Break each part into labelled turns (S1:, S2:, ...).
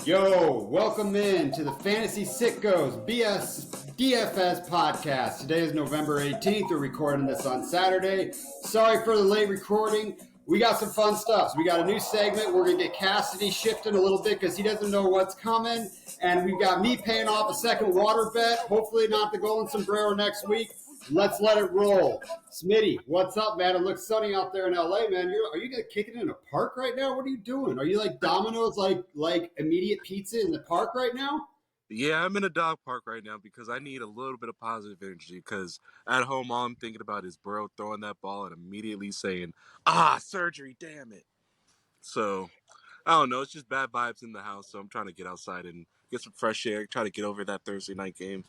S1: Yo, welcome in to the Fantasy Sickos DFS podcast. Today is November 18th. We're recording this on Saturday. Sorry for the late recording. We got some fun stuff. So we got a new segment. We're going to get Cassidy shifting a little bit because he doesn't know what's coming. And we've got me paying off a second water bet. Hopefully not the golden sombrero next week. Let's let it roll. Smitty, what's up, man? It looks sunny out there in LA, man. Are you guys kicking it in a park right now? What are you doing? Are you like Domino's, like immediate pizza in the park right now?
S2: Yeah, I'm in a dog park right now because I need a little bit of positive energy because at home all I'm thinking about is Burrow throwing that ball and immediately saying, surgery, damn it. So, I don't know. It's just bad vibes in the house, so I'm trying to get outside and get some fresh air, try to get over that Thursday night game.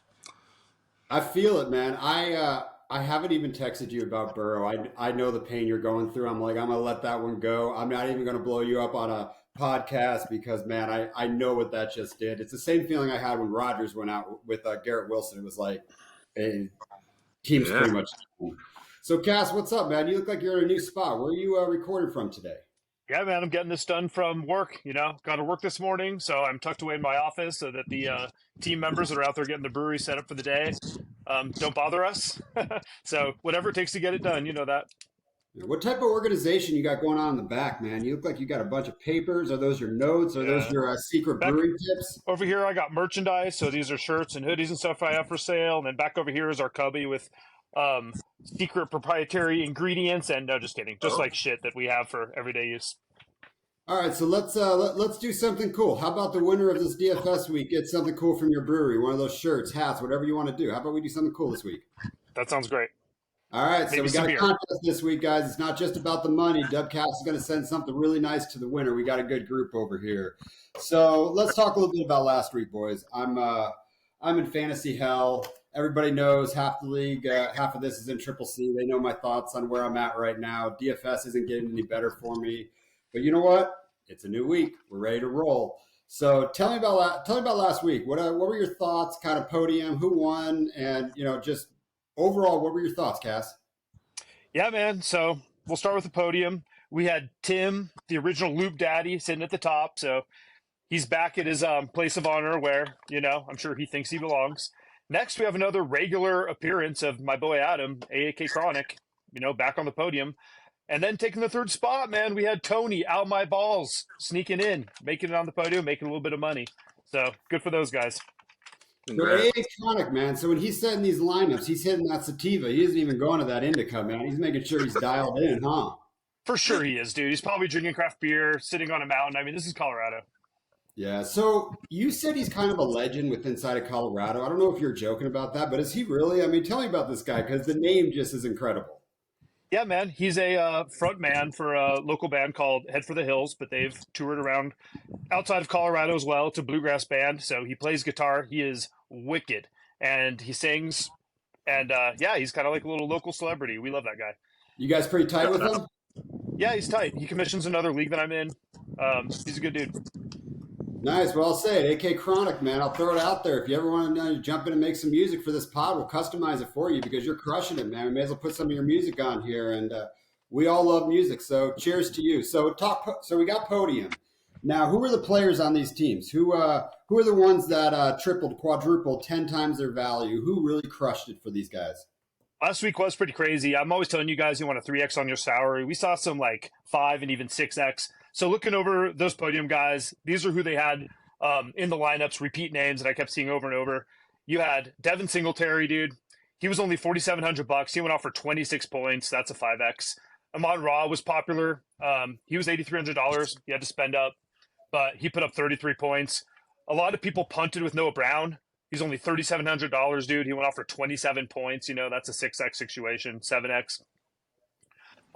S1: I feel it, man. I haven't even texted you about Burrow. I know the pain you're going through. I'm gonna let that one go. I'm not even gonna blow you up on a podcast because, man, I know what that just did. It's the same feeling I had when Rodgers went out with Garrett Wilson. It was like a team's pretty much. So, Cass, what's up, man? You look like you're in a new spot. Where are you recording from today?
S3: Yeah, man, I'm getting this done from work. Got to work this morning, so I'm tucked away in my office so that the team members that are out there getting the brewery set up for the day don't bother us. So whatever it takes to get it done, you know that.
S1: What type of organization you got going on in the back, man? You look like you got a bunch of papers. Are those your notes? Are those your secret brewing tips?
S3: Over here, I got merchandise. So these are shirts and hoodies and stuff I have for sale. And then back over here is our cubby with secret proprietary ingredients. And no, just kidding. Just like shit that we have for everyday use.
S1: All right, so let's do something cool. How about the winner of this DFS week get something cool from your brewery? One of those shirts, hats, whatever you want to do. How about we do something cool this week?
S3: That sounds great.
S1: All right, so we got a contest this week, guys. It's not just about the money. Dubcast is going to send something really nice to the winner. We got a good group over here. So let's talk a little bit about last week, boys. I'm in fantasy hell. Everybody knows half the league, half of this is in Triple C. They know my thoughts on where I'm at right now. DFS isn't getting any better for me. But you know what? It's a new week. We're ready to roll. So tell me about last week. What were your thoughts? Kind of podium, who won, and just overall, what were your thoughts, Cass?
S3: Yeah, man. So we'll start with the podium. We had Tim, the original Loop Daddy, sitting at the top. So he's back at his place of honor where, I'm sure he thinks he belongs. Next, we have another regular appearance of my boy Adam, AAK Chronic, back on the podium. And then taking the third spot, man, we had Tony, out my balls, sneaking in, making it on the podium, making a little bit of money. So good for those guys.
S1: So Chronic, man. So when he's setting these lineups, he's hitting that sativa. He isn't even going to that indica, man. He's making sure he's dialed in, huh?
S3: For sure he is, dude. He's probably drinking craft beer, sitting on a mountain. I mean, this is Colorado.
S1: Yeah. So you said he's kind of a legend with inside of Colorado. I don't know if you're joking about that, but is he really? I mean, tell me about this guy because the name just is incredible.
S3: Yeah, man. He's a front man for a local band called Head for the Hills, but they've toured around outside of Colorado as well. It's a bluegrass band, so he plays guitar. He is wicked, and he sings, and he's kind of like a little local celebrity. We love that guy.
S1: You guys pretty tight with him?
S3: Yeah, he's tight. He commissions another league that I'm in. He's a good dude.
S1: Nice. Well, I'll say it. AK Chronic, man. I'll throw it out there. If you ever want to jump in and make some music for this pod, we'll customize it for you because you're crushing it, man. We may as well put some of your music on here, and we all love music. So cheers to you. So we got podium. Now, who are the players on these teams? Who are the ones that tripled, quadrupled, 10 times their value? Who really crushed it for these guys?
S3: Last week was pretty crazy. I'm always telling you guys you want a 3X on your salary. We saw some like 5 and even 6X. So looking over those podium guys, these are who they had in the lineups, repeat names that I kept seeing over and over. You had Devin Singletary, dude. He was only $4,700. He went off for 26 points. That's a 5X. Amon Ra was popular. He was $8,300. He had to spend up, but he put up 33 points. A lot of people punted with Noah Brown. He's only $3,700, dude. He went off for 27 points. That's a 6X situation, 7X.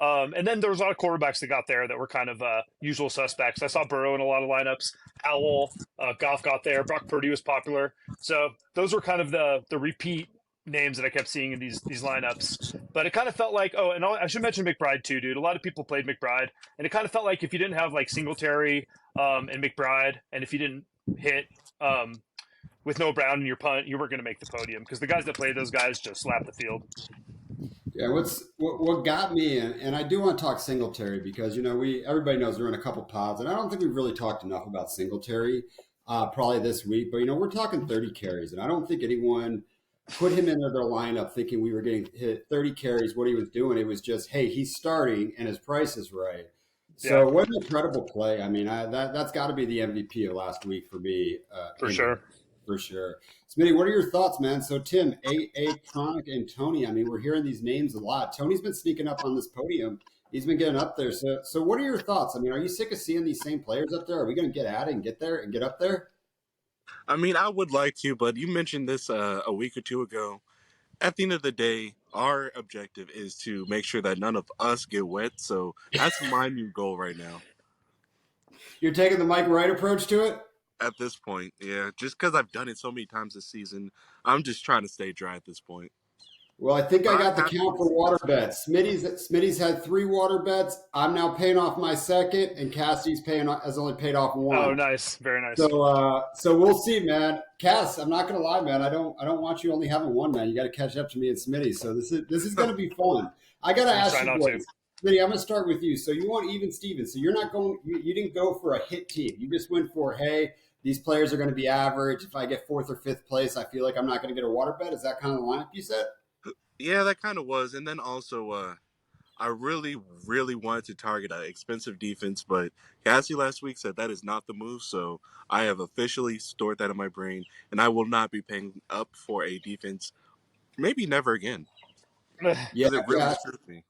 S3: And then there was a lot of quarterbacks that got there that were kind of usual suspects. I saw Burrow in a lot of lineups. Howell, Goff got there. Brock Purdy was popular. So those were kind of the repeat names that I kept seeing in these lineups. But it kind of felt like, and I should mention McBride too, dude. A lot of people played McBride. And it kind of felt like if you didn't have like Singletary and McBride, and if you didn't hit with Noah Brown in your punt, you weren't going to make the podium because the guys that played those guys just slapped the field.
S1: Yeah, what got me, and I do want to talk Singletary because everybody knows we're in a couple pods, and I don't think we've really talked enough about Singletary. probably this week. But, we're talking 30 carries, and I don't think anyone put him into their lineup thinking we were getting hit 30 carries, what he was doing. It was just, hey, he's starting and his price is right.
S3: Yeah,
S1: So what an incredible play. I mean, that's got to be the MVP of last week for me.
S3: for sure.
S1: For sure. Smitty, what are your thoughts, man? So Tim, Chronic, and Tony, I mean, we're hearing these names a lot. Tony's been sneaking up on this podium. He's been getting up there. So what are your thoughts? I mean, are you sick of seeing these same players up there? Are we going to get at it and get there and get up there?
S2: I mean, I would like to, but you mentioned this a week or two ago. At the end of the day, our objective is to make sure that none of us get wet. So that's my new goal right now.
S1: You're taking the Mike Wright approach to it?
S2: At this point, yeah. Just because I've done it so many times this season, I'm just trying to stay dry at this point.
S1: Well, I think I got the count for water bets. Smitty's had 3 water bets. I'm now paying off my second, and Cassie's has only paid off 1.
S3: Oh, nice, very nice.
S1: So we'll see, man. Cass, I'm not gonna lie, man. I don't want you only having 1, man. You got to catch up to me and Smitty. So this is gonna be fun. I gotta ask you, boys. Smitty, I'm gonna start with you. So you want even Steven. So you're not going. You didn't go for a hit team. You just went for, hey, these players are going to be average. If I get 4th or 5th place, I feel like I'm not going to get a water bet. Is that kind of the lineup you said?
S2: Yeah, that kind of was. And then also, I really, really wanted to target an expensive defense, but Cassie last week said that is not the move. So I have officially stored that in my brain, and I will not be paying up for a defense. Maybe never again.
S1: Yeah,
S2: it really screwed me.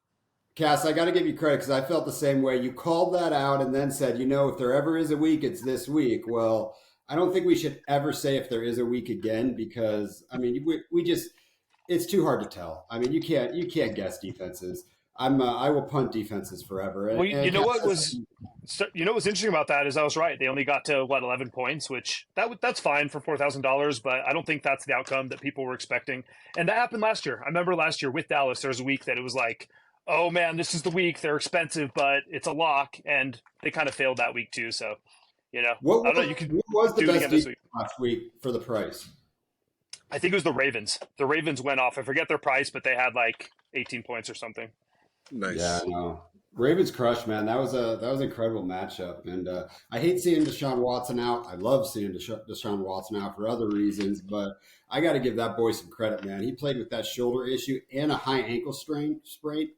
S1: Cass, I got to give you credit because I felt the same way. You called that out and then said, if there ever is a week, it's this week. Well, I don't think we should ever say if there is a week again because, I mean, we just it's too hard to tell. I mean, you can't guess defenses. I will punt defenses forever.
S3: Well, you know what's interesting about that is I was right. They only got to 11 points, which that's fine for $4,000, but I don't think that's the outcome that people were expecting. And that happened last year. I remember last year with Dallas, there was a week that it was like, oh man, this is the week. They're expensive, but it's a lock, and they kind of failed that week too. So, I don't know. You could
S1: what was the
S3: do it
S1: best
S3: again this week.
S1: Last week for the price?
S3: I think it was the Ravens. The Ravens went off. I forget their price, but they had like 18 points or something.
S2: Nice.
S1: Yeah, no. Ravens crushed, man. That was an incredible matchup, and I hate seeing Deshaun Watson out. I love seeing Deshaun Watson out for other reasons, but I got to give that boy some credit, man. He played with that shoulder issue and a high ankle sprain,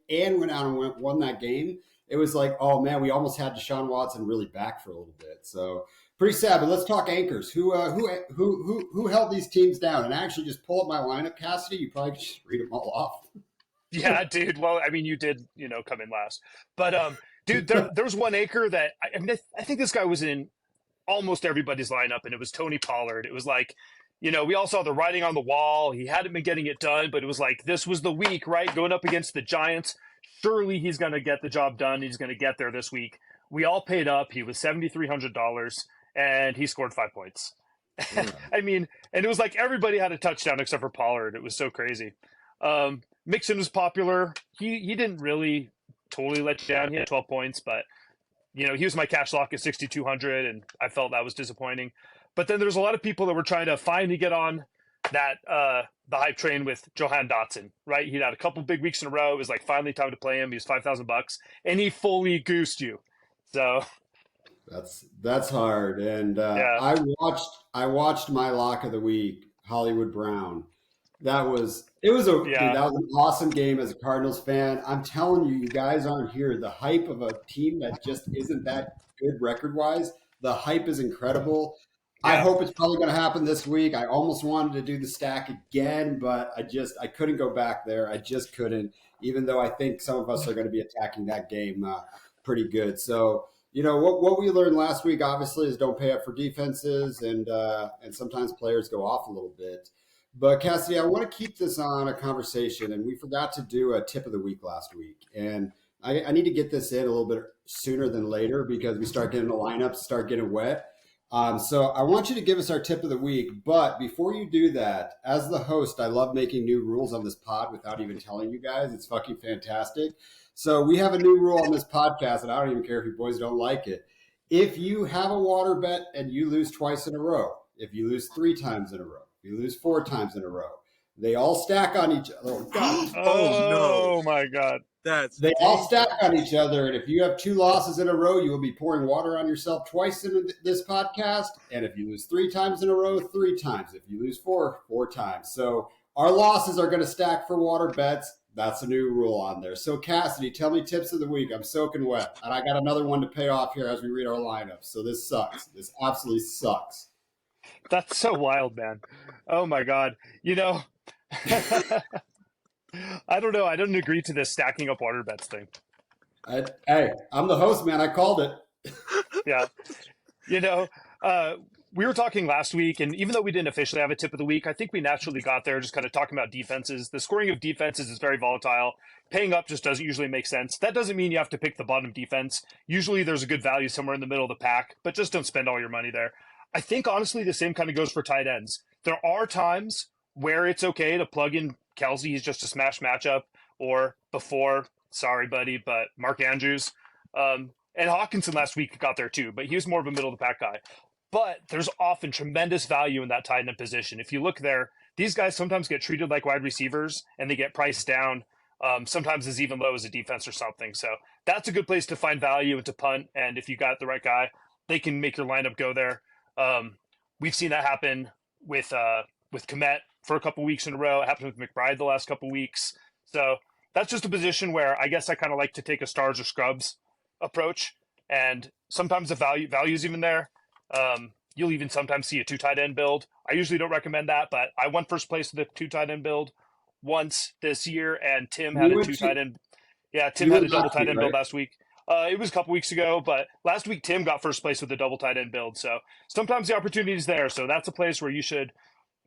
S1: and went out and won that game. It was like, oh man, we almost had Deshaun Watson really back for a little bit. So pretty sad. But let's talk anchors. Who held these teams down? And actually, just pull up my lineup, Cassidy. You probably just read them all off.
S3: Yeah, dude. Well, I mean, you did, come in last. But, dude, there was one anchor that I think this guy was in almost everybody's lineup, and it was Tony Pollard. It was like, we all saw the writing on the wall. He hadn't been getting it done, but it was like, this was the week, right? Going up against the Giants. Surely he's going to get the job done. He's going to get there this week. We all paid up. He was $7,300, and he scored 5 points. Yeah. I mean, and it was like everybody had a touchdown except for Pollard. It was so crazy. Mixon was popular. He didn't really totally let you down. He had 12 points, but he was my cash lock at 6,200, and I felt that was disappointing. But then there's a lot of people that were trying to finally get on that the hype train with Johan Dotson, right? He'd had a couple big weeks in a row. It was like finally time to play him. He was $5,000, and he fully goosed you. So
S1: that's hard. And yeah. I watched my lock of the week, Hollywood Brown. That was an awesome game as a Cardinals fan. I'm telling you, you guys aren't here. The hype of a team that just isn't that good record-wise, the hype is incredible. Yeah. I hope it's probably going to happen this week. I almost wanted to do the stack again, but I couldn't go back there. I just couldn't, even though I think some of us are going to be attacking that game pretty good. So, what we learned last week, obviously, is don't pay up for defenses, and sometimes players go off a little bit. But Cassidy, I want to keep this on a conversation, and we forgot to do a tip of the week last week. And I need to get this in a little bit sooner than later because we start getting the lineups, start getting wet. So I want you to give us our tip of the week. But before you do that, as the host, I love making new rules on this pod without even telling you guys. It's fucking fantastic. So we have a new rule on this podcast, and I don't even care if you boys don't like it. If you have a water bet and you lose twice in a row, if you lose 3 times in a row, you lose 4 times in a row. They all stack on each other. Oh, God.
S3: Oh, no. My God.
S2: That's
S1: They all stack on
S2: dangerous.
S1: each other, and if you have 2 losses in a row, you will be pouring water on yourself twice in this podcast. And if you lose 3 times in a row, 3 times. If you lose four times. So our losses are going to stack for water bets. That's a new rule on there. So Cassidy, tell me tips of the week. I'm soaking wet, and I got another one to pay off here as we read our lineup. So this sucks. This absolutely sucks.
S3: That's so wild, man. Oh my God. You know, I don't know. I don't agree to this stacking up water bets thing.
S1: Hey, I'm the host, man. I called it.
S3: Yeah. You know, uh, we were talking last week, and even though we didn't officially have a tip of the week, I think we naturally got there just kind of talking about defenses. The scoring of defenses is very volatile. Paying up just doesn't usually make sense. That doesn't mean you have to pick the bottom defense. Usually there's a good value somewhere in the middle of the pack, but just don't spend all your money there. I think honestly the same kind of goes for tight ends. There are times where it's okay to plug in Kelsey. He's just a smash matchup, or before, sorry, buddy, but Mark Andrews. And Hawkinson last week got there too, but he was more of a middle of the pack guy. But there's often tremendous value in that tight end position. If you look there, these guys sometimes get treated like wide receivers and they get priced down. Sometimes as even low as a defense or something. So that's a good place to find value and to punt. And if you got the right guy, they can make your lineup go there. We've seen that happen with Komet for a couple weeks in a row. It happened with McBride the last couple weeks. So that's just a position where I guess I kind of like to take a stars or scrubs approach. And sometimes the value's even there. You'll even sometimes see a 2 tight end build. I usually don't recommend that, but I won first place with a 2 tight end build once this year, and Tim had
S1: You
S3: a
S1: went
S3: 2
S1: to
S3: tight end. Yeah, Tim
S1: you
S3: had
S1: went
S3: a double
S1: last
S3: tight
S1: week,
S3: end build
S1: right?
S3: last week. It was a couple weeks ago, but last week Tim got first place with a double tight end build. So sometimes the opportunity is there. So that's a place where you should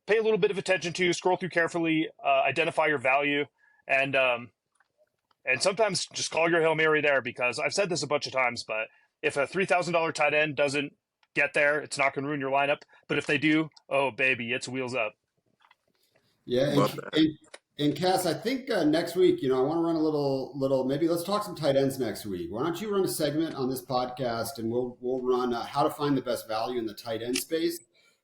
S3: pay a little bit of attention to, scroll through carefully, identify your value, and sometimes just call your Hail Mary there, because I've said this a bunch of times, but if a $3,000 tight end doesn't get there, it's not going to ruin your lineup. But if they do, oh, baby, it's wheels up.
S1: Yeah,
S2: Love that.
S1: and Cass, I think next week, I want to run a little. Maybe let's talk some tight ends next week. Why don't you run a segment on this podcast, and we'll run how to find the best value in the tight end space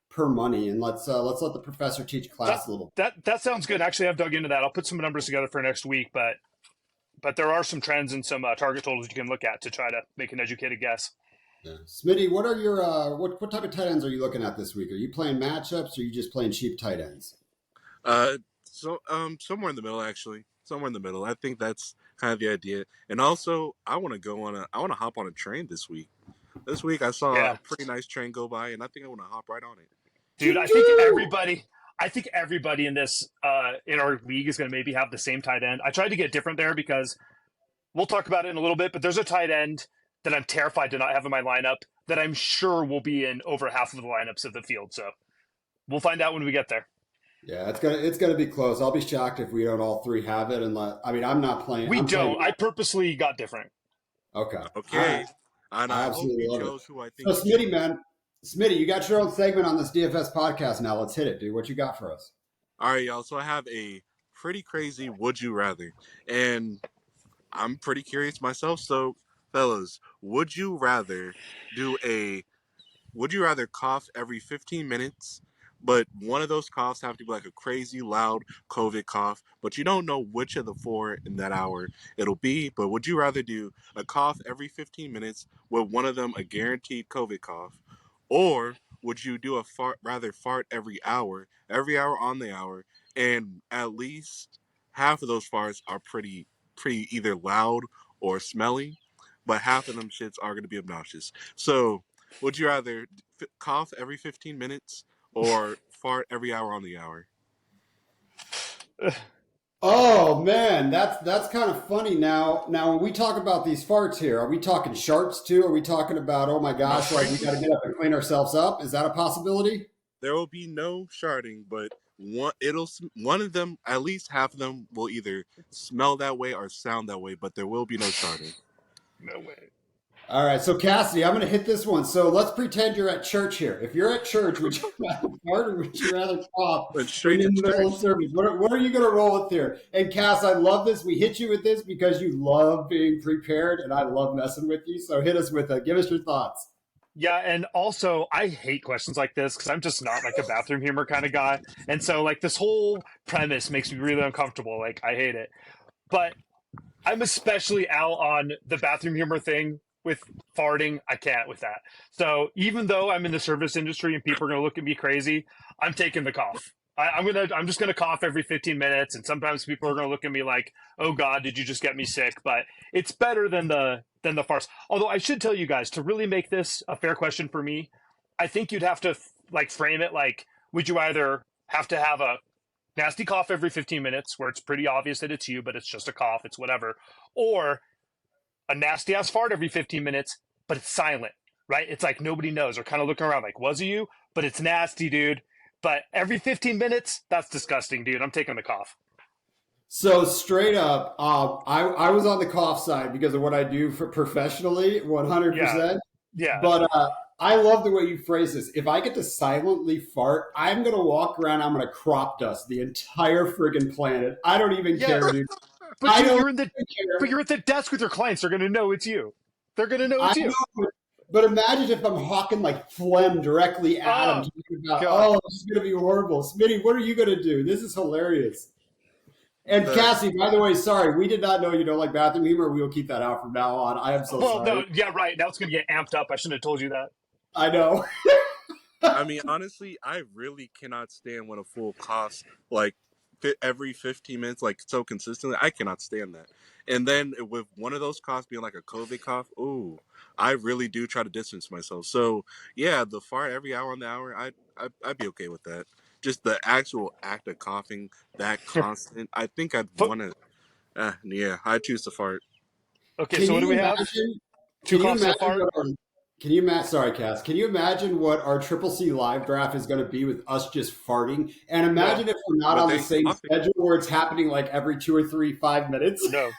S1: per money, and let's let the professor teach
S3: That
S1: class a little.
S3: that sounds good. Actually, I've dug into that. I'll put some numbers together for next week, but there are some trends and some target totals you can look at to try to make an educated guess.
S1: Yeah. Smitty, what are your what type of tight ends are you looking at this week? Are you playing matchups, or are you just playing cheap tight ends?
S2: Somewhere in the middle, actually. Somewhere in the middle. I think that's kind of the idea. And also, I want to hop on a train this week. This week I saw
S3: Yeah,
S2: a pretty nice train go by, and I think I want to hop right on it.
S3: dude,
S1: Choo
S3: I think
S1: choo!
S3: everybody in this in our league is going to maybe have the same tight end. I tried to get different there because we'll talk about it in a little bit, but there's a tight end that I'm terrified to not have in my lineup that I'm sure will be in over half of the lineups of the field. So we'll find out when we get there.
S1: Yeah, it's gonna be close. I'll be shocked if we don't all three have it. I mean, I'm not playing.
S3: We
S1: I'm playing.
S3: don't. I purposely got different.
S1: Okay, all right.
S2: Okay. And
S1: I
S2: I hope
S1: absolutely
S2: you
S1: love it.
S2: chose who I
S1: So
S2: think you
S1: Smitty,
S2: should.
S1: man, Smitty, you got your own segment on this DFS podcast now. Let's hit it, dude. What you got for us?
S2: All right, y'all. So I have a pretty crazy would you rather. And I'm pretty curious myself. So, fellas, do a would you rather cough every 15 minutes, but one of those coughs have to be like a crazy loud COVID cough, but you don't know which of the four in that hour it'll be? But would you rather do a cough every 15 minutes with one of them a guaranteed COVID cough, or would you do a fart every hour on the hour, and at least half of those farts are pretty either loud or smelly, but half of them shits are going to be obnoxious. So would you rather cough every 15 minutes or fart every hour on the hour?
S1: Oh man, that's kind of funny. Now when we talk about these farts here, are we talking sharts too? Are we talking about, oh my
S2: No
S1: gosh, like we got to
S2: sharting.
S1: get up and clean ourselves up? Is that a possibility?
S2: There will be no sharding, but one of them, at least half of them, will either smell that way or sound that way, but there will be no sharding.
S3: No way.
S1: All right, so Cassidy, I'm going to hit this one. So let's pretend you're at church here. If you're at church, would you rather fart or would you rather cough
S2: Went
S1: when
S2: straight
S1: you're
S2: to
S1: in the middle of
S2: church.
S1: service? What are you going to roll with here? And Cass, I love this. We hit you with this because you love being prepared, and I love messing with you. So hit us with it. Give us your thoughts.
S3: Yeah, and also I hate questions like this because I'm just not like a bathroom humor kind of guy, and so like this whole premise makes me really uncomfortable. Like I hate it. But I'm especially out on the bathroom humor thing with farting. I can't with that. So even though I'm in the service industry and people are gonna look at me crazy, I'm taking the cough. I'm just gonna cough every 15 minutes, and sometimes people are gonna look at me like, "Oh God, did you just get me sick?" But it's better than the farce. Although I should tell you guys to really make this a fair question for me, I think you'd have to like frame it like, would you either have to have a nasty cough every 15 minutes where it's pretty obvious that it's you, but it's just a cough, it's whatever, or a nasty ass fart every 15 minutes, but it's silent, right? It's like nobody knows. They're kind of looking around like, was it you? But it's nasty, dude. But every 15 minutes, that's disgusting, dude. I'm taking the cough.
S1: So straight up, I was on the cough side because of what I do for professionally,
S3: Yeah.
S1: 100%.
S3: Yeah.
S1: But I love the way you phrase this. If I get to silently fart, I'm gonna walk around. I'm gonna crop dust the entire friggin' planet. I don't even
S3: Yeah.
S1: care, dude.
S3: But
S1: I
S3: dude,
S1: don't
S3: but
S1: even care.
S3: you're at the desk with your clients. They're gonna know it's you. They're gonna know
S1: I
S3: it's you.
S1: know, but imagine if I'm hawking like phlegm directly at him,
S3: Oh
S1: talking about,
S3: God.
S1: oh, this is gonna be horrible. Smitty, what are you gonna do? This is hilarious. And
S2: The
S1: Cassie, by the way, sorry, we did not know you don't like bathroom humor. We will keep that out from now on. I am so
S3: Well,
S1: sorry.
S3: no, yeah, right. Now it's gonna get amped up. I shouldn't have told you that.
S1: I know.
S2: I mean, honestly, I really cannot stand when a fool coughs like every 15 minutes, like so consistently. I cannot stand that. And then with one of those coughs being like a COVID cough, ooh, I really do try to distance myself. So yeah, the fart every hour on the hour, I'd be okay with that. Just the actual act of coughing that constant, I think I'd want to. Yeah, I choose to fart.
S3: Okay,
S1: Can
S3: so what do
S1: you
S3: we have?
S1: imagine?
S3: Two
S1: Can you
S3: coughs and a
S1: imagine
S3: fart.
S1: what our? Can you imagine? Sorry, Cass. Can you imagine what our Triple C live draft is going to be with us just farting? And
S3: No,
S1: imagine if we're not
S2: With
S1: on the
S2: a
S1: same
S2: coughing.
S1: schedule where it's happening like every 2 or 3 5 minutes.
S3: no.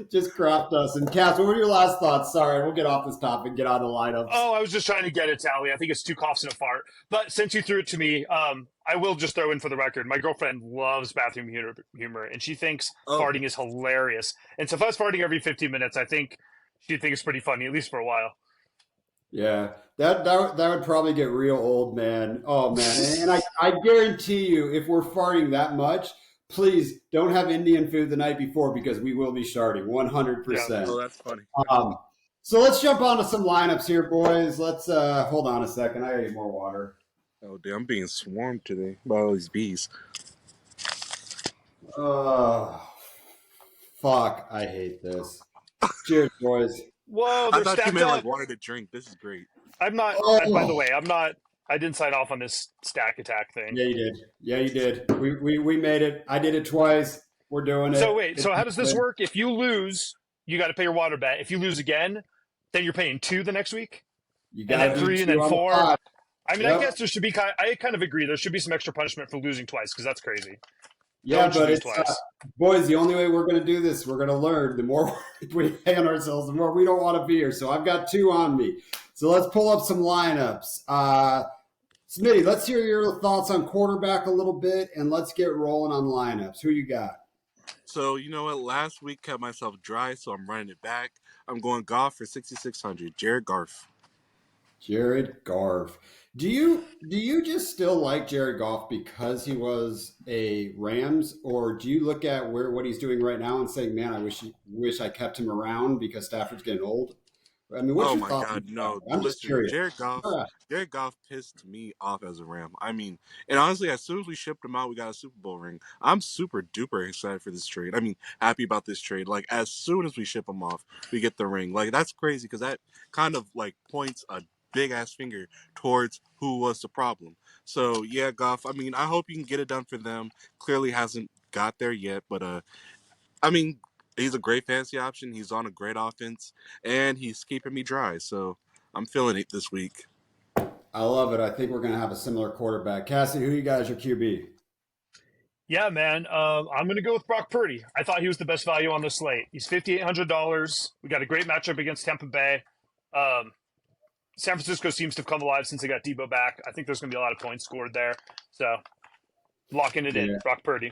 S1: Just cropped us. And Cass, what were your last thoughts? Sorry, we'll get off this topic. Get on the lineups.
S3: Oh, I was just trying to get it, Tally. I think it's two coughs and a fart. But since you threw it to me, I will just throw in for the record. My girlfriend loves bathroom humor, and she thinks
S2: Oh,
S3: farting is hilarious. And so if I was farting every 15 minutes, I think she'd think it's pretty funny, at least for a while.
S1: Yeah, that would probably get real old, man. Oh man, and I guarantee you, if we're farting that much, please don't have Indian food the night before because we will be starting
S3: Yeah.
S1: 100%.
S2: oh, that's funny.
S1: Um, so let's jump onto some lineups here, boys. Let's hold on a second. I gotta get more water.
S2: Oh, damn, I'm being swarmed today by all these bees.
S1: Oh, fuck! I hate this. Cheers, boys.
S3: Whoa,
S2: I
S3: they're
S2: thought you
S3: stacked
S2: meant like
S3: up.
S2: water to drink. This is great.
S3: I'm not, by the
S1: Oh,
S3: way, I'm not, I didn't sign off on this stack attack thing.
S1: yeah, you did. Yeah, you did. We made it. I did it twice. We're doing
S3: So
S1: it.
S3: wait,
S1: It's
S3: so how does this
S1: happening.
S3: work? If you lose, you got to pay your water bet. If you lose again, then you're paying two the next week,
S1: You
S3: and
S1: got
S3: then
S1: to do
S3: three, and
S1: two
S3: then
S1: on the
S3: four.
S1: pod.
S3: I mean, I
S1: Yep.
S3: guess there should be I kind of agree. There should be some extra punishment for losing twice because that's crazy. No
S1: Yeah,
S3: one should
S1: but
S3: lose
S1: it's
S3: twice.
S1: boys. The only way we're going to do this, we're going to learn. The more we pay on ourselves, the more we don't want to be here. So I've got two on me. So let's pull up some lineups. Smitty, let's hear your thoughts on quarterback a little bit, and let's get rolling on lineups. Who you got?
S2: So you know what? Last week kept myself dry, so I'm running it back. I'm going golf for 6,600. Jared Garf.
S1: Jared Goff. Do you just still like Jared Goff because he was a Rams, or do you look at where what he's doing right now and saying, "Man, I wish I kept him around because Stafford's getting old"? I mean, what's
S2: Oh
S1: your
S2: my
S1: thoughts on
S2: God,
S1: Goff?
S2: no!
S1: I'm just
S2: Listen,
S1: curious.
S2: Jared Goff.
S1: All right.
S2: Jared Goff pissed me off as a Ram. I mean, and honestly, as soon as we shipped him out, we got a Super Bowl ring. I'm super duper excited for this trade. I mean, happy about this trade. Like as soon as we ship him off, we get the ring. Like that's crazy because that kind of like points a big ass finger towards who was the problem. So yeah, Goff. I mean, I hope you can get it done for them. Clearly hasn't got there yet, but I mean, he's a great fantasy option. He's on a great offense, and he's keeping me dry. So I'm feeling it this week.
S1: I love it. I think we're going to have a similar quarterback. Cassie, who you got as your QB?
S3: Yeah, man. I'm going to go with Brock Purdy. I thought he was the best value on the slate. He's $5,800. We got a great matchup against Tampa Bay. Um, San Francisco seems to have come alive since they got Debo back. I think there's going to be a lot of points scored there. So locking it in,
S1: Yeah.
S3: Brock Purdy.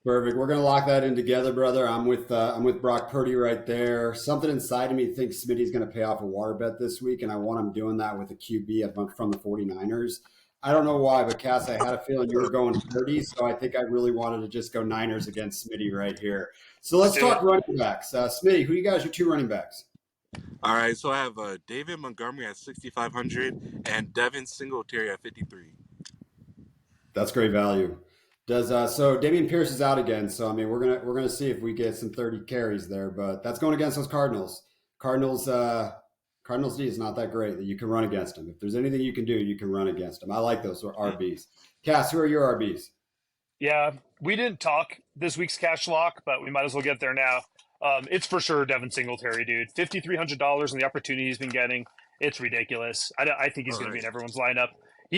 S1: Perfect. We're gonna lock that in together, brother. I'm with Brock Purdy right there. Something inside of me thinks Smitty's gonna pay off a water bet this week, and I want him doing that with a QB from the 49ers. I don't know why, but Cass, I had a feeling you were going Purdy, so I think I really wanted to just go Niners against Smitty right here. So
S3: Let's
S1: let's
S3: do it.
S1: talk running backs. Smitty, who you guys are two running backs?
S2: All right, so I have David Montgomery at 6,500 and Devin Singletary at 53.
S1: That's great value. Does so Damian Pierce is out again, so I mean we're gonna see if we get some 30 carries there, but that's going against those Cardinals. Cardinals D is not that great that you can run against them. If there's anything you can do, you can run against them. I like those RBs. Cass, who are your RBs?
S3: Yeah, we didn't talk this week's cash lock, but we might as well get there now. It's for sure Devin Singletary, dude. $5,300 and the opportunity he's been getting, it's ridiculous. I think he's
S2: All
S3: going to be
S2: right.
S3: in everyone's lineup.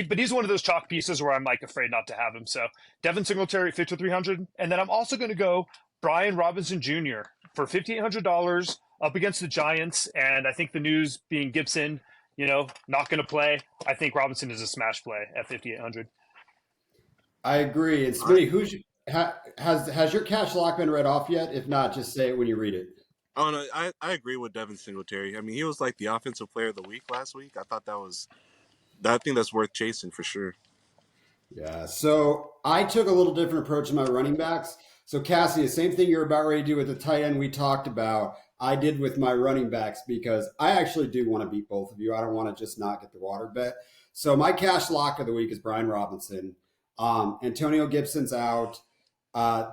S3: But he's one of those chalk pieces where I'm like afraid not to have him. So Devin Singletary, 5,300, and then I'm also going to go Brian Robinson Jr. for $5,800 up against the Giants. And I think the news being Gibson, not going to play. I think Robinson is a smash play at 5,800.
S1: I agree. And
S2: All right.
S1: Smitty, has your cash lock been read off yet? If not, just say it when you read it.
S2: Oh no, I agree with Devin Singletary. I mean, he was like the offensive player of the week last week. I thought I think that's worth chasing for sure.
S1: Yeah. So I took a little different approach to my running backs. So Cassie, the same thing you're about ready to do with the tight end we talked about, I did with my running backs because I actually do want to beat both of you. I don't want to just not get the water bet. So my cash lock of the week is Brian Robinson. Antonio Gibson's out. I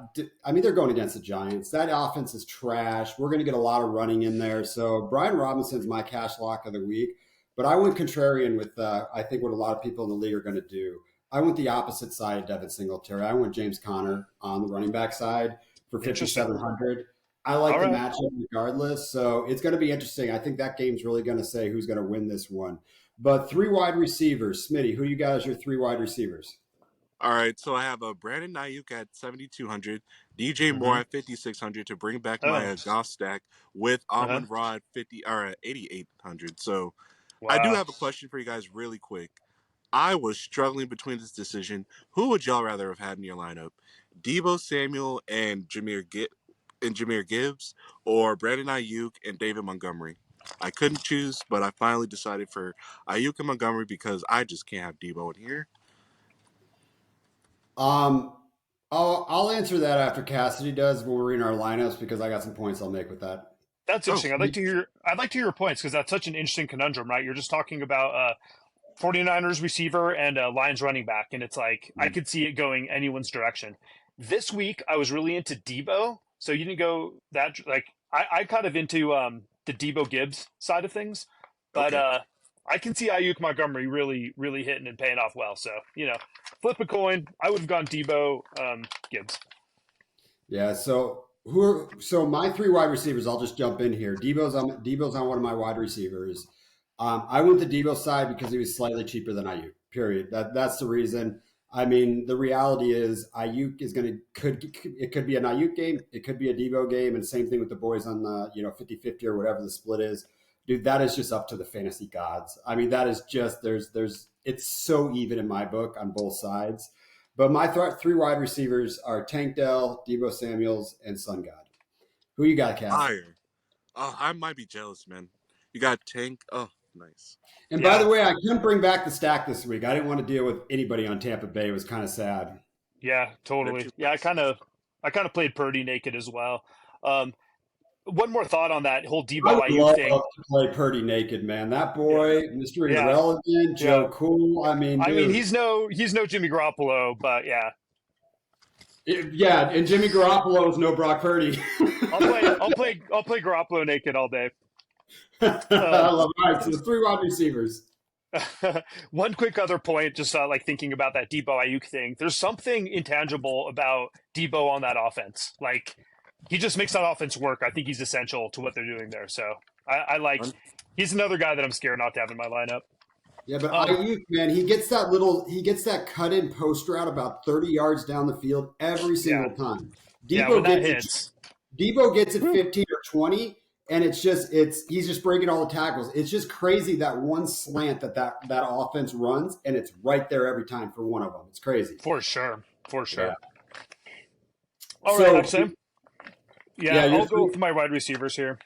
S1: mean, they're going against the Giants. That offense is trash. We're going to get a lot of running in there. So Brian Robinson's my cash lock of the week. But I went contrarian with, I think, what a lot of people in the league are going to do. I went the opposite side of Devin Singletary. I went James Conner on the running back side for
S3: Interesting.
S1: 5,700. I like
S3: All
S1: the
S3: right.
S1: matchup regardless. So it's going to be interesting. I think that game's really going to say who's going to win this one. But three wide receivers. Smitty, who you got as your three wide receivers?
S2: All right, so I have a Brandon Ayuk at 7,200, DJ Moore
S3: Mm-hmm.
S2: at 5,600 to bring back my
S3: Oh,
S2: golf stack with
S3: uh-huh.
S2: Amon Ra at 50 or at 8,800. So I do
S3: Wow.
S2: have a question for you guys really quick. I was struggling between this decision. Who would y'all rather have had in your lineup? Debo Samuel and Jameer Gibbs, or Brandon Ayuk and David Montgomery? I couldn't choose, but I finally decided for Ayuk and Montgomery because I just can't have Debo in here.
S1: Um, I'll answer that after Cassidy does when we're reading our lineups because I got some points I'll make with that.
S3: That's
S2: Oh,
S3: interesting. I'd like to hear your points because that's such an interesting conundrum, right? You're just talking about 49ers receiver and Lions running back, and it's like I could see it going anyone's direction. This week I was really into Debo, so you didn't go that like I kind of into the Debo Gibbs side of things, but
S2: okay.
S3: I can see Ayuk Montgomery really really hitting and paying off well. So flip a coin. I would have gone Debo Gibbs.
S1: Yeah. So my three wide receivers? I'll just jump in here. Debo's on one of my wide receivers. I went the Debo side because he was slightly cheaper than Ayuk. Period. That's the reason. I mean, the reality is Ayuk is could be an Ayuk game, it could be a Debo game, and same thing with the boys on the 50-50 or whatever the split is. Dude, that is just up to the fantasy gods. I mean, that is just there's it's so even in my book on both sides. But my three wide receivers are Tank Dell, Debo Samuels, and Sun God. Who you got, Cass?
S2: Fire. Oh, I might be jealous, man. You got Tank. Oh, nice.
S1: And by
S3: Yeah,
S1: the way, I couldn't bring back the stack this week. I didn't want to deal with anybody on Tampa Bay. It was kind of sad.
S3: yeah,
S2: They're
S3: totally.
S2: too
S3: Yeah, I
S2: nice.
S3: kind of I kind of played Purdy naked as well. Um, one more thought on that whole
S1: I
S3: Debo
S1: would
S3: Ayuk
S1: love
S3: thing.
S1: to play Purdy naked, man. That
S3: Yeah,
S1: boy, Mr.
S3: yeah,
S1: Irrelevant,
S3: yeah.
S1: Joe Cool. I mean,
S3: I mean,
S1: dude.
S3: he's no Jimmy Garoppolo, but yeah,
S1: Yeah, and Jimmy Garoppolo is no Brock Purdy.
S3: I'll play Garoppolo naked all day.
S1: I
S3: Um,
S1: love it. All right, so the three wide receivers.
S3: one quick other point, just like thinking about that Debo Ayuk thing. There's something intangible about Debo on that offense. Like he just makes that offense work. I think he's essential to what they're doing there. So I like. He's another guy that I'm scared not to have in my lineup.
S1: Yeah, but
S3: Um,
S1: Ayuk, man, he gets that cut in post route about 30 yards down the field every
S3: yeah,
S1: single time.
S3: yeah. When
S1: Debo
S3: that
S1: gets it
S3: hits,
S1: Debo gets it
S3: whew,
S1: 15 or 20, and he's just breaking all the tackles. It's just crazy that one slant that offense runs, and it's right there every time for one of them. It's crazy.
S3: for sure, for
S1: Yeah.
S3: sure. All right,
S1: So
S3: Sam.
S1: yeah,
S3: Yeah,
S1: you're
S3: I'll go with my wide receivers here.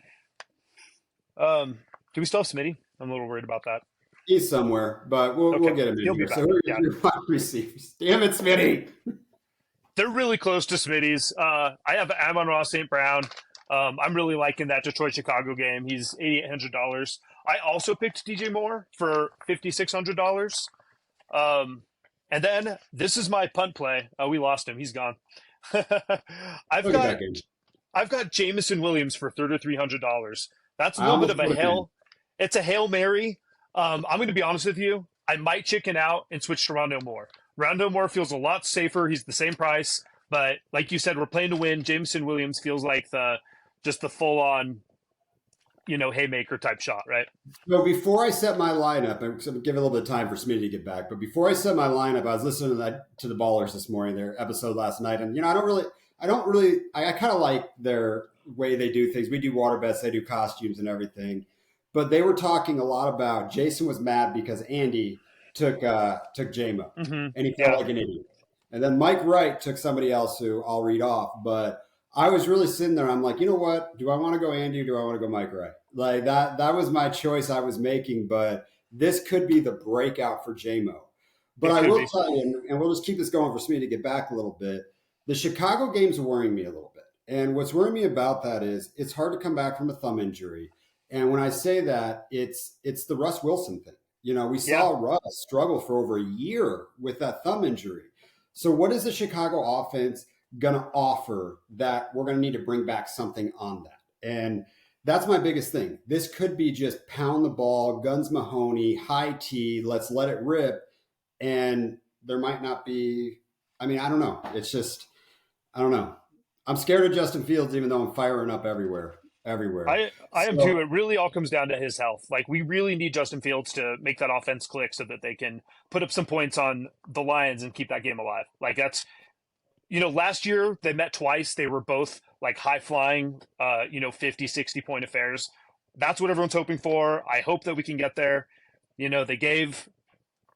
S3: Do we still have Smitty? I'm a little worried about that.
S1: He's somewhere, but we'll
S3: Okay,
S1: get him in
S3: he'll be
S1: here. So
S3: back.
S1: who are
S3: Yeah,
S1: your wide receivers? Damn it, Smitty.
S3: they're really close to Smitty's. I have Amon-Ra St. Brown. I'm really liking that Detroit Chicago game. He's $8,800. I also picked DJ Moore for $5,600. Um, and then this is my punt play. Oh, we lost him. He's gone. I've
S1: Look at
S3: got
S1: that game.
S3: I've got Jameson Williams for $3,300. That's a
S1: I
S3: little bit of
S1: almost
S3: a
S1: put him in.
S3: hail. It's a Hail Mary. I'm going to be honest with you. I might chicken out and switch to Rondo Moore. Rondo Moore feels a lot safer. He's the same price, but like you said, we're playing to win. Jameson Williams feels like the full on, haymaker type shot, right?
S1: So before I set my lineup, I'm going to give a little bit of time for Smitty to get back. But before I set my lineup, I was listening to the Ballers this morning, their episode last night, and I kind of like their way they do things. We do water bets, they do costumes and everything, but they were talking a lot about Jason was mad because Andy took JMO, and he felt
S3: Yeah,
S1: like an idiot. And then Mike Wright took somebody else who I'll read off, but I was really sitting there. I'm like, you know what? Do I want to go Andy or do I want to go Mike Wright? Like that was my choice I was making, but this could be the breakout for JMO. But
S3: it
S1: I
S3: could
S1: will
S3: be.
S1: tell you, and we'll just keep this going for me to get back a little bit. The Chicago game's worrying me a little bit. And what's worrying me about that is it's hard to come back from a thumb injury. And when I say that, it's the Russ Wilson thing. We
S3: Yeah,
S1: saw Russ struggle for over a year with that thumb injury. So what is the Chicago offense going to offer that we're going to need to bring back something on that? And that's my biggest thing. This could be just pound the ball, guns Mahoney, high T, let's let it rip. And there might not be, I don't know. It's just, I don't know. I'm scared of Justin Fields, even though I'm firing up everywhere. Everywhere.
S3: I am too.
S1: So
S3: It really all comes down to his health. Like we really need Justin Fields to make that offense click so that they can put up some points on the Lions and keep that game alive. Like that's last year they met twice. They were both like high flying 50, 60 point affairs. That's what everyone's hoping for. I hope that we can get there. They gave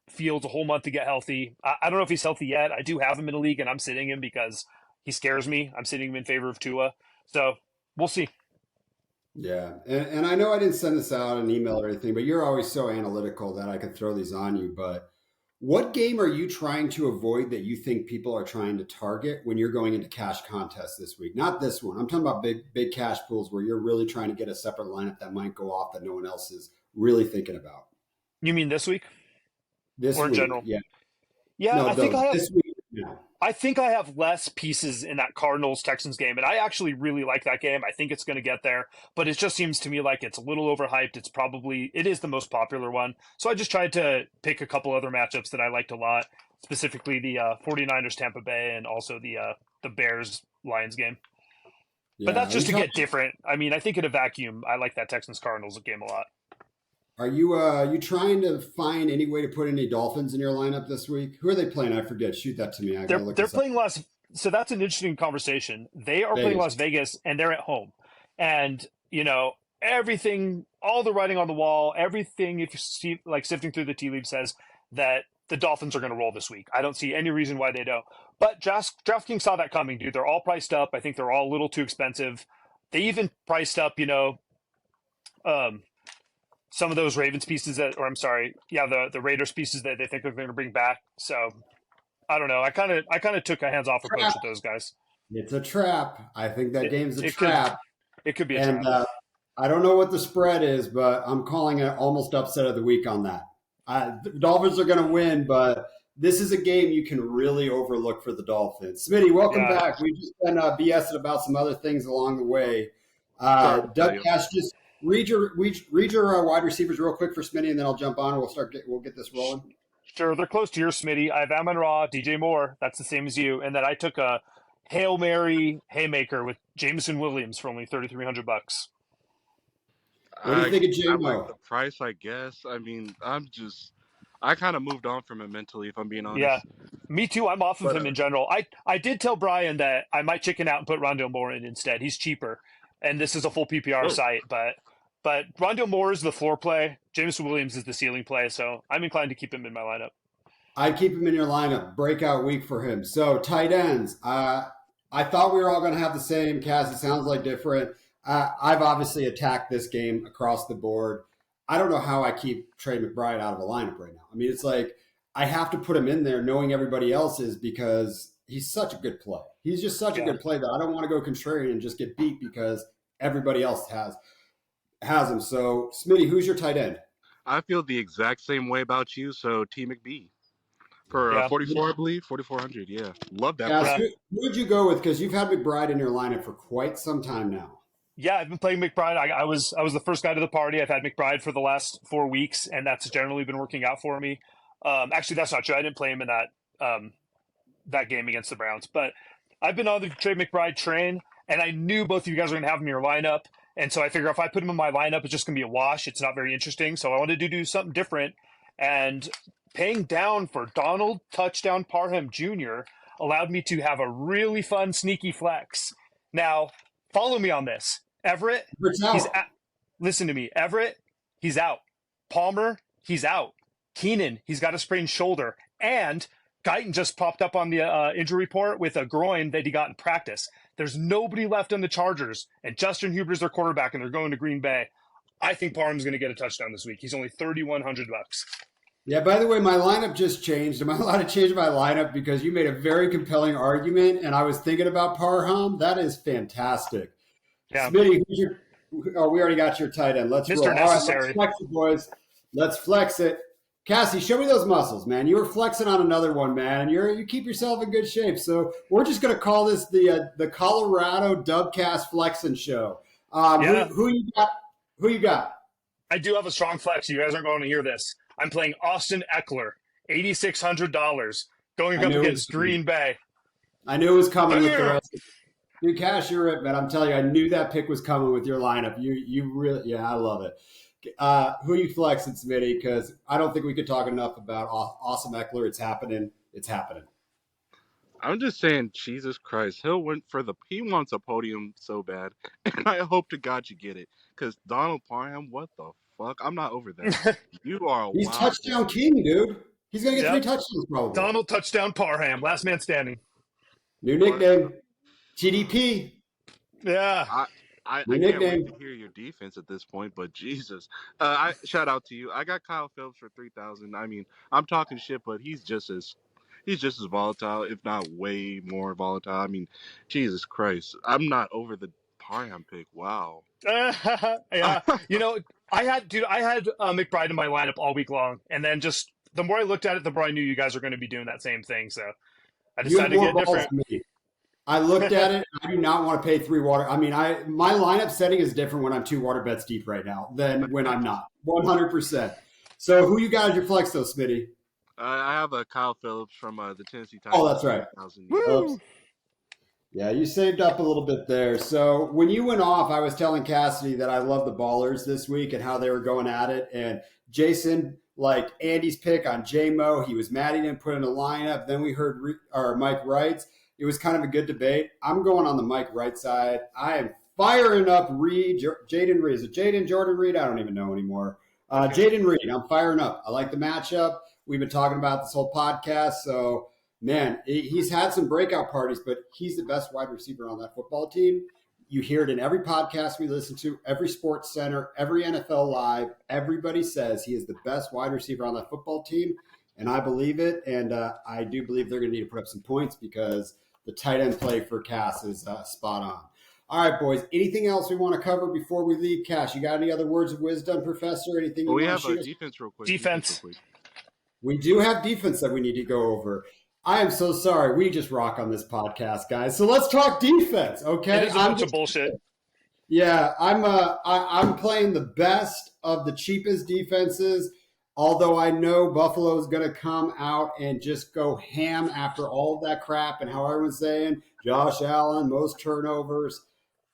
S3: Fields a whole month to get healthy. I don't know if he's healthy yet. I do have him in a league and I'm sitting him because he scares me. I'm sitting him in favor of Tua. So we'll see.
S1: yeah, and I know I didn't send this out an email or anything, but you're always so analytical that I could throw these on you. But what game are you trying to avoid that you think people are trying to target when you're going into cash contests this week? Not this one. I'm talking about big cash pools where you're really trying to get a separate lineup that might go off that no one else is really thinking about.
S3: You mean this week
S1: This
S3: or in
S1: week,
S3: general?
S1: yeah.
S3: Yeah,
S1: No,
S3: I think I have
S1: this week, yeah.
S3: I think I have less pieces in that Cardinals Texans game, and I actually really like that game. I think it's going to get there, but it just seems to me like it's a little overhyped. It is the most popular one. So I just tried to pick a couple other matchups that I liked a lot, specifically the 49ers Tampa Bay and also the Bears Lions game. But
S1: Yeah.
S3: that's just to get different. I think in a vacuum, I like that Texans Cardinals game a lot.
S1: Are you trying to find any way to put any Dolphins in your lineup this week? Who are they playing? I forget. Shoot that to me. I gotta look
S3: They're
S1: this up.
S3: playing so that's an interesting conversation. They are playing
S1: Vegas.
S3: Las Vegas and they're at home. And, everything, all the writing on the wall, everything, if you see, like sifting through the tea leaves says that the Dolphins are going to roll this week. I don't see any reason why they don't. But DraftKings saw that coming, dude. They're all priced up. I think they're all a little too expensive. They even priced up, um, some of those Ravens pieces the Raiders pieces that they think they're going to bring back. So I don't know. I kind of took a hands off approach with those guys.
S1: It's a trap. I think that
S3: It,
S1: game's a
S3: it could
S1: trap.
S3: it could be a
S1: And
S3: trap.
S1: I don't know what the spread is, but I'm calling it almost upset of the week on that. The Dolphins are going to win, but this is a game you can really overlook for the Dolphins. Smitty, welcome
S3: Yeah,
S1: back. We've just been BSing about some other things along the way.
S2: Sorry about that,
S1: Doug
S2: yo.
S1: Cash, just read your wide receivers real quick for Smitty, and then I'll jump on and we'll get this rolling.
S3: sure. They're close to your Smitty. I have Amon-Ra, DJ Moore. That's the same as you. And then I took a Hail Mary haymaker with Jameson Williams for only $3,300.
S1: What do you think of
S2: I like
S1: JMO?
S2: the price, I guess. I kind of moved on from it mentally, if I'm being
S3: Yeah,
S2: honest.
S3: me too. I'm off of
S2: But
S3: him in general. I did tell Brian that I might chicken out and put Rondale Moore in instead. He's cheaper, and this is a full PPR
S2: oh,
S3: site. But Rondale Moore is the floor play. Jameson Williams is the ceiling play. So I'm inclined to keep him in my lineup.
S1: I'd keep him in your lineup. Breakout week for him. So tight ends. I thought we were all going to have the same cast. It sounds like different. I've obviously attacked this game across the board. I don't know how I keep Trey McBride out of a lineup right now. I mean, it's like I have to put him in there knowing everybody else is because he's such a good play. He's just such a
S3: Yeah.
S1: good play that I don't want to go contrarian and just get beat because everybody else has him. So, Smitty, who's your tight end?
S2: I feel the exact same way about you. So T McBee for
S3: Yeah.
S2: 44, I believe, 4,400. Yeah, love that
S1: Cass,
S2: price.
S3: Yeah.
S1: who would you go with? Because you've had McBride in your lineup for quite some time now.
S3: Yeah, I've been playing McBride. I was the first guy to the party. I've had McBride for the last 4 weeks, and that's generally been working out for me. Actually, that's not true. I didn't play him in that game against the Browns, but I've been on the Trey McBride train, and I knew both of you guys were going to have him in your lineup, and so I figure if I put him in my lineup, it's just going to be a wash. It's not very interesting, so I wanted to do something different, and paying down for Donald Touchdown Parham Jr. allowed me to have a really fun sneaky flex. Now, follow me on this. Everett,
S1: It's
S3: he's
S1: out.
S3: listen to me. Everett, he's out. Palmer, he's out. Keenan, he's got a sprained shoulder. And Guyton just popped up on the injury report with a groin that he got in practice. There's nobody left on the Chargers, and Justin Huber's their quarterback, and they're going to Green Bay. I think Parham's going to get a touchdown this week. He's only $3,100.
S1: Yeah, by the way, my lineup just changed. Am I allowed to change my lineup because you made a very compelling argument and I was thinking about Parham? That is fantastic.
S3: Yeah,
S1: Smitty, we already got your tight end. Let's roll.
S3: Mr.
S1: All right, let's
S3: Necessary.
S1: flex it, boys. Let's flex it. Cassie, show me those muscles, man. You were flexing on another one, man, and you keep yourself in good shape. So we're just going to call this the Colorado Dubcast Flexing Show.
S3: Yeah.
S1: Who you got? Who you got?
S3: I do have a strong flex. You guys aren't going to hear this. I'm playing Austin Eckler, $8,600, going
S1: I
S3: up
S1: knew it
S3: against
S1: was coming.
S3: Green Bay.
S1: I knew it was coming with the
S3: Yeah.
S1: rest. Dude, Cash, you're it, man. I'm telling you, I knew that pick was coming with your lineup. You really, yeah, I love it. Who you flexing, Smitty? Because I don't think we could talk enough about Awesome Eckler. It's happening. It's happening.
S2: I'm just saying, Jesus Christ, he wants a podium so bad, and I hope to God you get it. Because Donald Parham, what the fuck? I'm not over that. You are a
S1: He's
S2: wild
S1: touchdown
S2: boy.
S1: king, dude. He's gonna get
S3: Yep.
S1: 3 touchdowns probably.
S3: Donald Touchdown Parham, last man standing.
S1: New nickname, TDP.
S3: Yeah.
S2: I
S1: New
S2: can't wait
S1: nickname.
S2: to hear your defense at this point, but Jesus, shout out to you. I got Kyle Phillips for 3,000. I mean, I'm talking shit, but he's just as volatile, if not way more volatile. I mean, Jesus Christ, I'm not over the Parham pick. Wow.
S3: Yeah. You know, I had McBride in my lineup all week long, and then just the more I looked at it, the more I knew you guys were going to be doing that same thing. So I
S1: You have
S3: decided to
S1: more
S3: get
S1: balls
S3: different.
S1: than me. I looked at it. I do not want to pay 3 water. I mean, my lineup setting is different when I'm 2 water bets deep right now than when I'm not. 100%. So who you got as your flex though, Smitty?
S2: I have a Kyle Phillips from the Tennessee Titans.
S1: Oh, that's right.
S2: 3,000.
S3: Woo!
S1: Yeah, you saved up a little bit there. So when you went off, I was telling Cassidy that I love the ballers this week and how they were going at it. And Jason, like Andy's pick on J-Mo, he was mad he didn't put in a lineup. Then we heard Mike Wright's. It was kind of a good debate. I'm going on the Mike Wright side. I am firing up Jaden Reed. Is it Jordan Reed? I don't even know anymore. Jaden Reed, I'm firing up. I like the matchup. We've been talking about this whole podcast. So, man, he's had some breakout parties, but he's the best wide receiver on that football team. You hear it in every podcast we listen to, every Sports Center, every NFL Live. Everybody says he is the best wide receiver on that football team, and I believe it. And I do believe they're going to need to put up some points because the tight end play for Cass is spot on. All right, boys. Anything else we want to cover before we leave? Cash, you got any other words of wisdom, Professor? Anything you
S2: We
S1: want
S2: have
S1: to
S2: a
S1: shoot us?
S2: defense real quick.
S3: Defense.
S1: We do have defense that we need to go over. I am so sorry. We just rock on this podcast, guys. So let's talk defense, okay?
S3: It is a bunch of bullshit.
S1: Yeah, I'm playing the best of the cheapest defenses. Although I know Buffalo is going to come out and just go ham after all of that crap and how everyone's saying Josh Allen, most turnovers.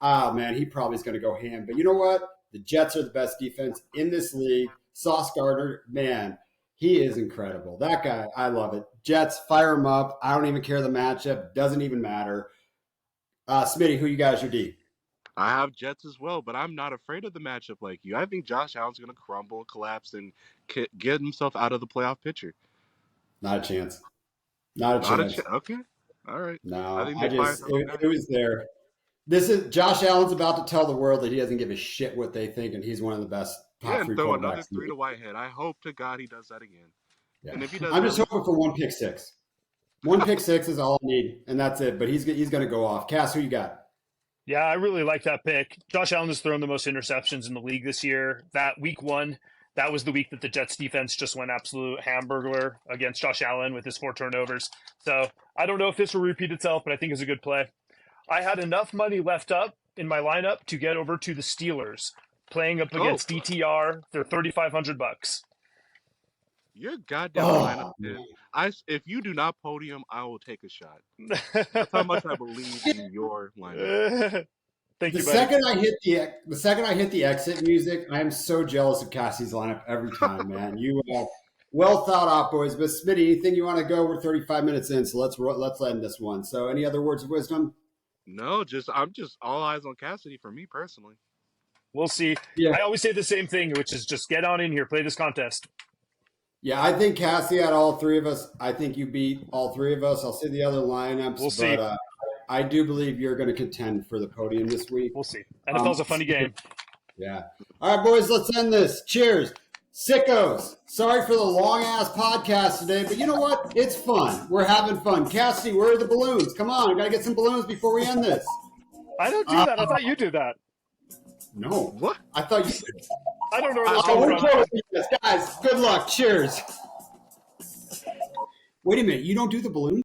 S1: Oh, man, he probably is going to go ham. But you know what? The Jets are the best defense in this league. Sauce Gardner, man, he is incredible. That guy, I love it. Jets, fire him up. I don't even care the matchup. Doesn't even matter. Smitty, who you guys your D?
S2: I have Jets as well, but I'm not afraid of the matchup like you. I think Josh Allen's going to crumble, collapse, and get himself out of the playoff picture.
S1: Not a chance. Not a chance.
S2: Okay. All right.
S1: No,
S2: I think
S1: it was there. This is Josh Allen's about to tell the world that he doesn't give a shit what they think, and he's one of the best
S2: Yeah,
S1: top
S2: and
S1: three
S2: throw another
S1: quarterbacks.
S2: 3 to Whitehead. I hope to God he does that again.
S1: Yeah,
S2: And if he does
S1: I'm
S2: that,
S1: just hoping for one pick six. One pick six is all I need, and that's it. But he's going to go off. Cass, who you got?
S3: Yeah, I really like that pick. Josh Allen has thrown the most interceptions in the league this year. That week one, that was the week that the Jets defense just went absolute hamburger against Josh Allen with his 4 turnovers. So I don't know if this will repeat itself, but I think it's a good play. I had enough money left up in my lineup to get over to the Steelers playing up
S2: oh,
S3: against DTR. They're $3,500.
S2: your goddamn lineup,
S1: Oh,
S2: man.
S1: man.
S2: If you do not podium, I will take a shot. That's how much I believe in your lineup.
S3: Thank
S1: The
S3: you, buddy.
S1: second I hit the exit music, I am so jealous of Cassie's lineup every time, man. You well thought out, boys. But Smitty, anything you want to go? We're 35 minutes in, so let's end this one. So, any other words of wisdom?
S2: No, I'm just all eyes on Cassidy for me personally.
S3: We'll see.
S1: Yeah,
S3: I always say the same thing, which is just get on in here, play this contest.
S1: yeah. I think Cassie had all three of us. I think you beat all three of us. I'll see the other lineups,
S3: We'll see.
S1: but I do believe you're going to contend for the podium this week.
S3: We'll see. NFL's a funny game.
S1: Yeah. All right, boys, let's end this. Cheers. Sickos. Sorry for the long ass podcast today, but you know what? It's fun. We're having fun. Cassie, where are the balloons? Come on, I got to get some balloons before we end this.
S3: I don't do that. I thought you did that.
S1: No.
S2: What?
S1: I thought you did.
S3: I don't know where that's
S1: Oh,
S3: coming
S1: we're
S3: from.
S1: totally this. Guys, good luck. Cheers. Wait a minute. You don't do the balloons?